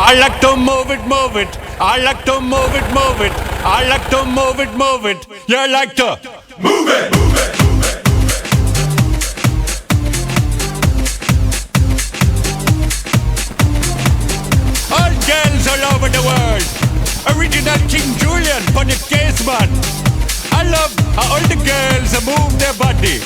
I like to move it, move it. I like to move it, move it. I like to move it, move it. You like to move it, move it, move it. All girls all over the world. Original King Julian for the case man. I love how all the girls move their body.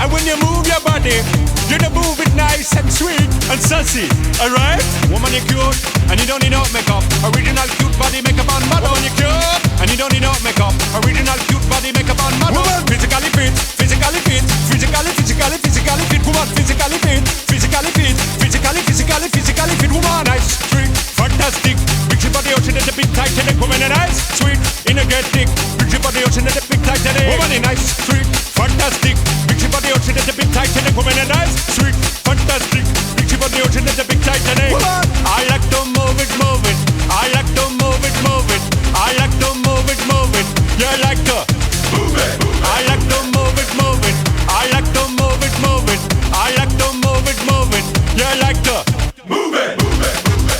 And when you move your body, you don't move it nice and sweet and sassy, alright? Woman, you're cute, and you don't need no makeup. Original cute body makeup on model. Woman, you're cute, and you don't need no makeup. Original cute body makeup on model. Woman, physically fit, physically fit, physically fit. Woman, physically fit, physically fit, physically fit. Woman, nice, sweet, fantastic. Big ship on the ocean and the big Titanic. Woman, nice, sweet, energetic. Big ship on the ocean and the big Titanic. Woman, nice, sweet, fantastic. Big ship on the ocean and the big Titanic. Woman, nice, sweet, fantastic. Big ship on the ocean and the big Titanic. Woman, I like to move it, move it. I like to move it, move it. I like to move it, move it. You like to move it, move it. I like to move it, move it. I like to move it, move it. I like to move it, move it. You like to move it, move it, move it.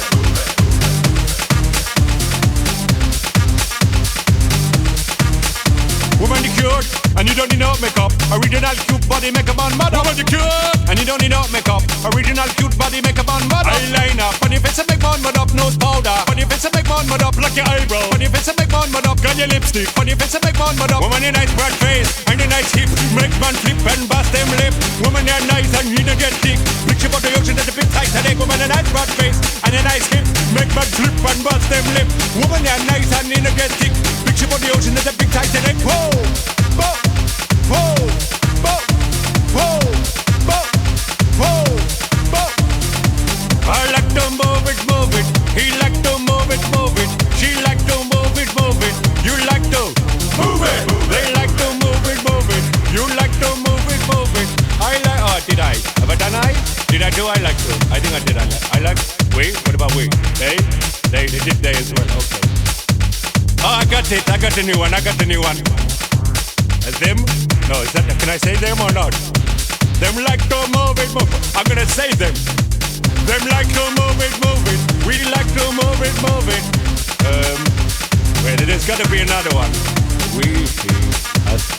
Woman, you cute, and you don't need no makeup. Original cute body makeup on model. Woman, you cute, and you don't need no makeup. Original cute body makeup on model. Eyeliner, on your face and make man mud up. Nose powder, on your face and make man mud up. Like your eyebrow, on your face and make man mud up. Got your lipstick, on your face and make man mud up. Woman, you nice broad face and a nice hip. Make man flip and bust them lip. Woman, you're nice and you don't get thick. Big ship on the ocean at the big Titanic. Woman, a nice broad face and a nice hip. Make man flip and bust them lip. Woman, you're nice and you don't get thick. Big ship on the ocean at the big Titanic. Whoa, whoa, whoa, whoa, whoa, whoa, whoa, whoa. I like to move it, move it. He like to move it, move it. She like to move it, move it. You like to move it, move it. They like to move it, move it. You like to move it, move it. I like. Oh, did I? Have I done I? Did I do? I like to. I think I did. I like. We. What about we? They did they as well. Okay. Oh, I got it. I got the new one. I got the new one. Them? No, is that? Can I say them or not? Them like to move it, move it. I'm gonna say them. Them like to move it, move it. We like to move it, move it. Wait, there's gotta be another one. We, us.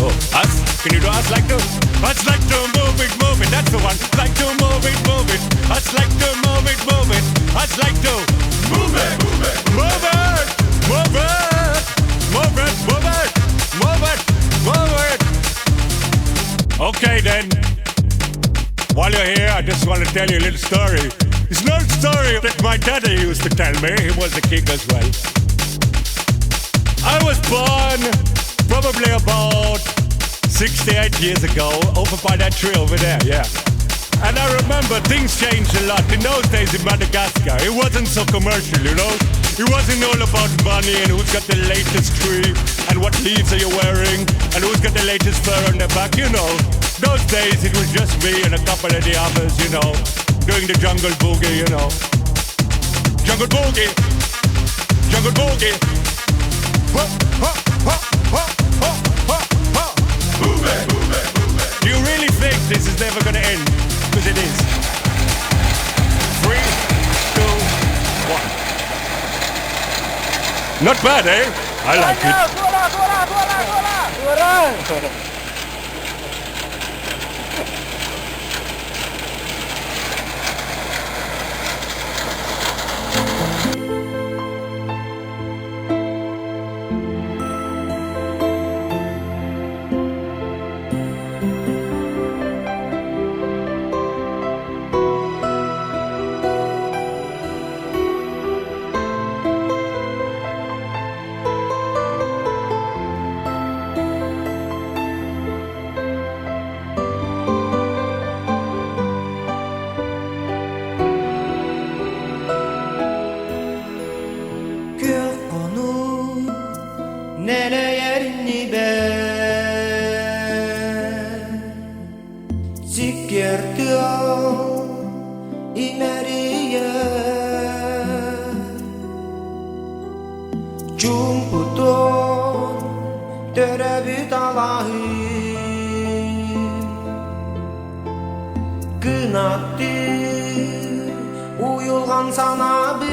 Oh, us? Can you do us like to? Us like to move it, move it. That's the one. Like to move it, move it. Us like to move it, move it. Us like to move it, move it, move it, move it, move it, move it, move it. Forward. Okay then. While you're here, I just want to tell you a little story. It's an old story that my daddy used to tell me. He was a king as well. I was born probably about 68 years ago, over by that tree over there, yeah. And I remember things changed a lot. In those days in Madagascar, it wasn't so commercial, you know? It wasn't all about money and who's got the latest tree and what leaves are you wearing and who's got the latest fur on their back, you know. Those days it was just me and a couple of the others, you know, doing the jungle boogie, you know. Jungle boogie, jungle boogie. Ho, ho, ho, ho, ho, ho, ho. Move it, move it, move it. Do you really think this is never gonna end? Because it is. 3, 2, 1. Not bad, eh? I like it. 그나들 우유 Oyulgan sana bir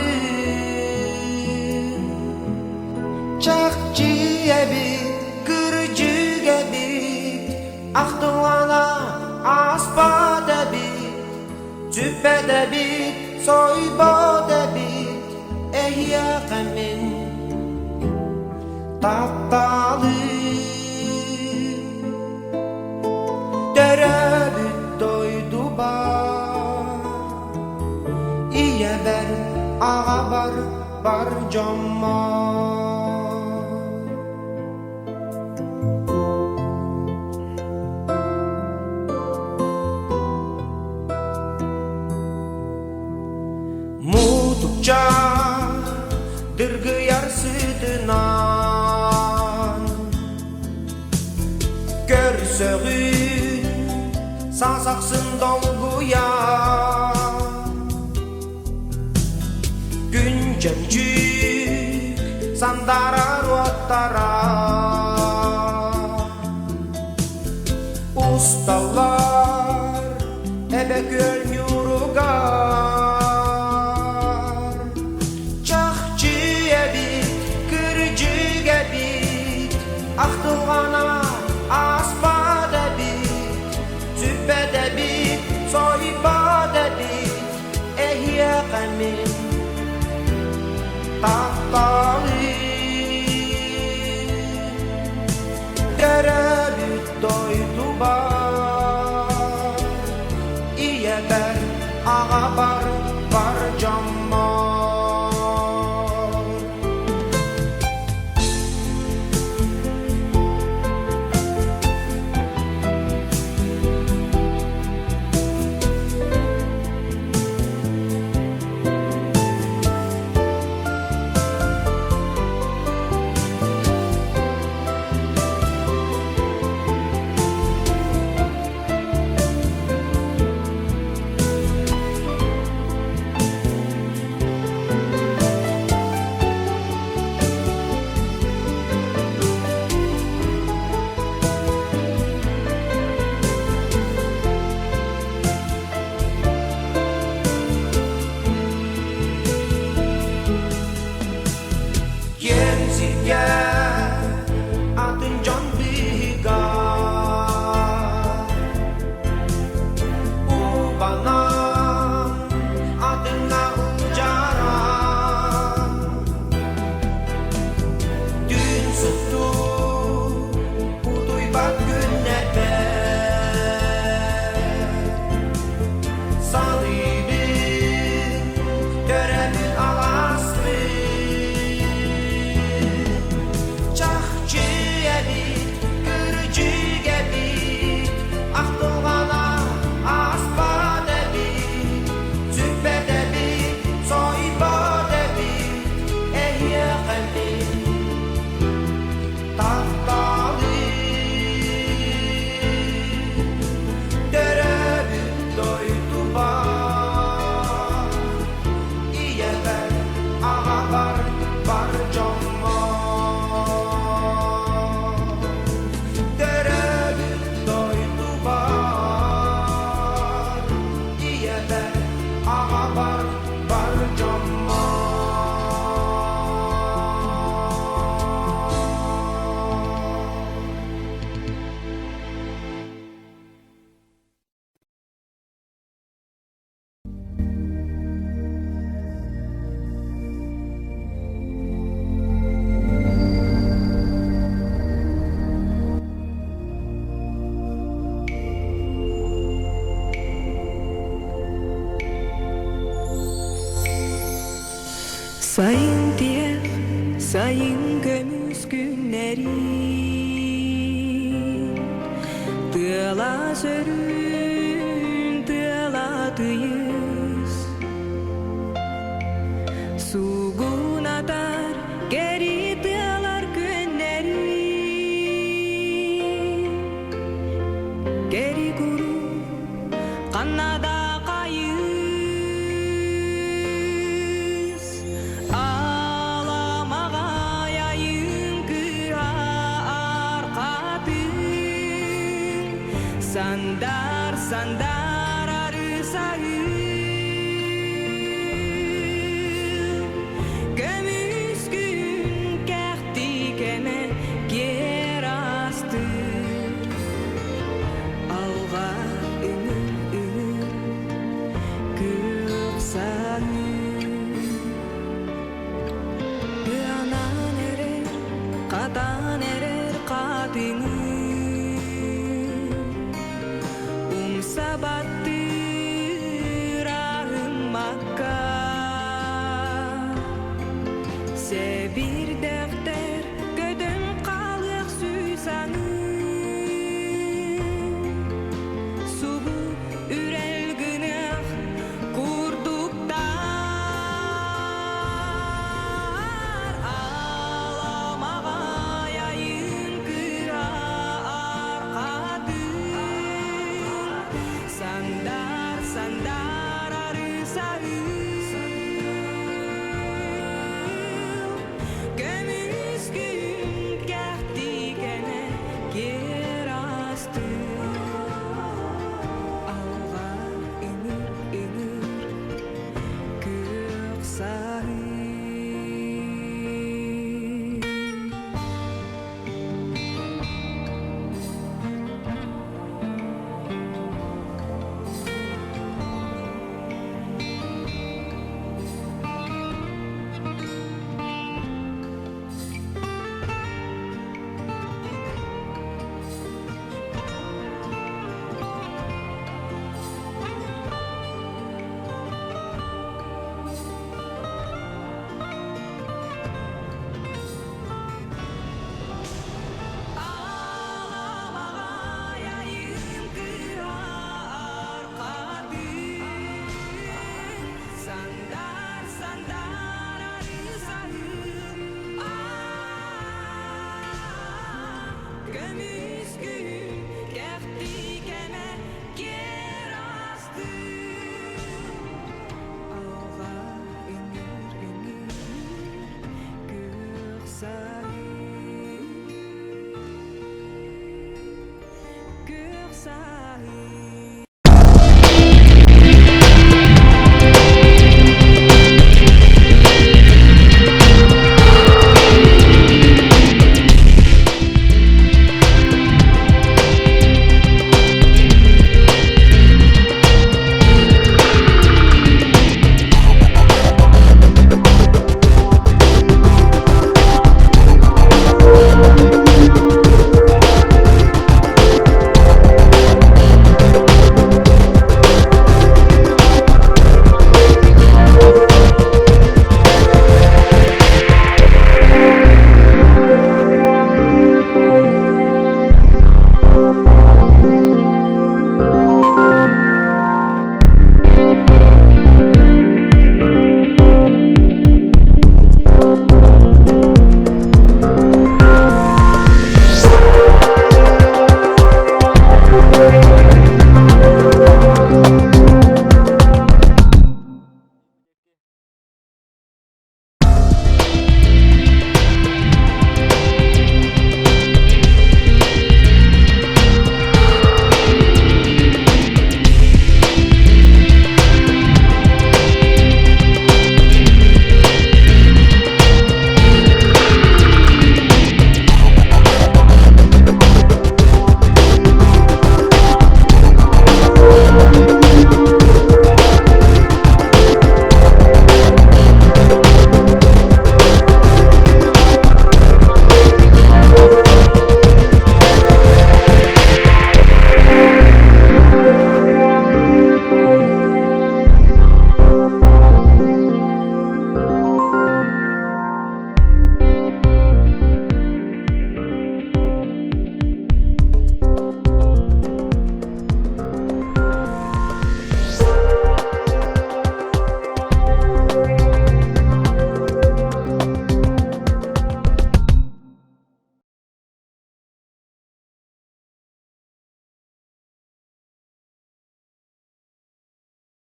çakçıya bir kırıcıya bir Ahtılana aspada bir Cübbede bir soybada bir Ehya kamin Taptalı Derebüt doydu bar İye ver ağa bar camma Mutukça dırgıyar sütünan Görsöğün sasaksın dolguya Güncencük sandara ruatara Ustalar ebe göl yurugar Çakçıya bit, kırıcıya bit Ahtılgana aspada bit Cübbede bit, soybada bit Ehya kamin tahtalı Derebüt doydu bar İye ber ağa bar camma Sayın diye, sayın gömüz günlerin Dıla sörün, dıla dıyız Sugun atar, geri dılar günlerin Geri kuru, kanada Sandar, sandar arı sayı battırağım makka. Se bir defter gödüm kalık süysanı. Subu ürelgünüq kurduktar. Alamağa yayın kırar kadın. Sandar sandar arısağım. Gömüskün kähtikene yer astı. Alğa ünür kök sahi. Alamağa yayın kırar kadın. Sandar sandar arısağım. Gömüskün kähtikene yer astı. Alğa ünür kök sahi.